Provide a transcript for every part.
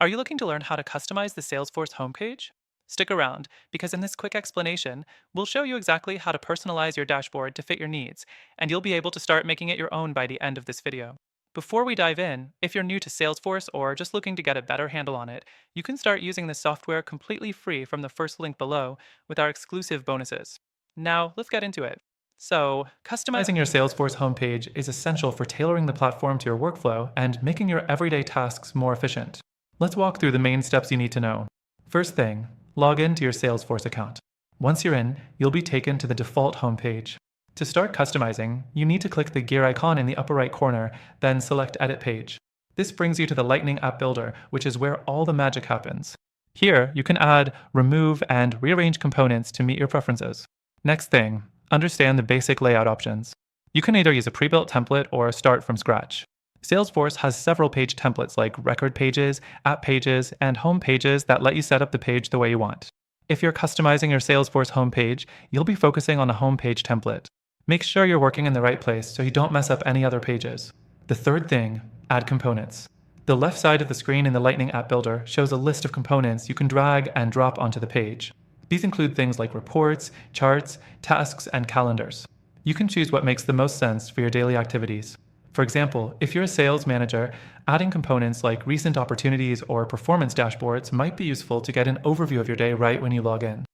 Are you looking to learn how to customize the Salesforce homepage? Stick around, because in this quick explanation, we'll show you exactly how to personalize your dashboard to fit your needs, and you'll be able to start making it your own by the end of this video. Before we dive in, if you're new to Salesforce or just looking to get a better handle on it, you can start using this software completely free from the first link below with our exclusive bonuses. Now, let's get into it. So, customizing your Salesforce homepage is essential for tailoring the platform to your workflow and making your everyday tasks more efficient. Let's walk through the main steps you need to know. First thing, log in to your Salesforce account. Once you're in, you'll be taken to the default homepage. To start customizing, you need to click the gear icon in the upper right corner, then select Edit Page. This brings you to the Lightning App Builder, which is where all the magic happens. Here, you can add, remove, and rearrange components to meet your preferences. Next thing, understand the basic layout options. You can either use a pre-built template or start from scratch. Salesforce has several page templates like record pages, app pages, and home pages that let you set up the page the way you want. If you're customizing your Salesforce homepage, you'll be focusing on a homepage template. Make sure you're working in the right place so you don't mess up any other pages. The third thing, add components. The left side of the screen in the Lightning App Builder shows a list of components you can drag and drop onto the page. These include things like reports, charts, tasks, and calendars. You can choose what makes the most sense for your daily activities. For example, if you're a sales manager, adding components like recent opportunities or performance dashboards might be useful to get an overview of your day right when you log in.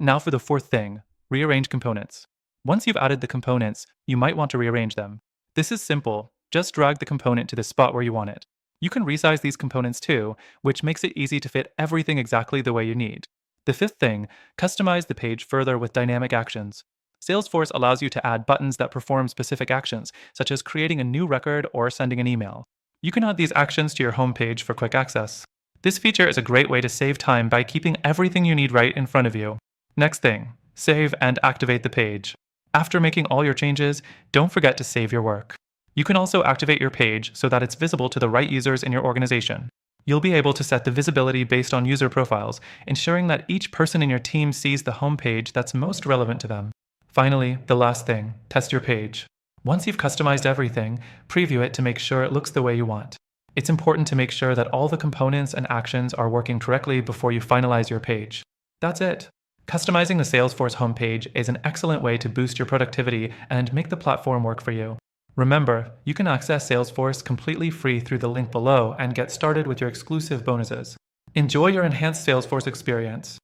Now for the fourth thing, rearrange components. Once you've added the components, you might want to rearrange them. This is simple. Just drag the component to the spot where you want it. You can resize these components too, which makes it easy to fit everything exactly the way you need. The fifth thing, customize the page further with dynamic actions. Salesforce allows you to add buttons that perform specific actions, such as creating a new record or sending an email. You can add these actions to your homepage for quick access. This feature is a great way to save time by keeping everything you need right in front of you. Next thing, save and activate the page. After making all your changes, don't forget to save your work. You can also activate your page so that it's visible to the right users in your organization. You'll be able to set the visibility based on user profiles, ensuring that each person in your team sees the homepage that's most relevant to them. Finally, the last thing, test your page. Once you've customized everything, preview it to make sure it looks the way you want. It's important to make sure that all the components and actions are working correctly before you finalize your page. That's it. Customizing the Salesforce homepage is an excellent way to boost your productivity and make the platform work for you. Remember, you can access Salesforce completely free through the link below and get started with your exclusive bonuses. Enjoy your enhanced Salesforce experience.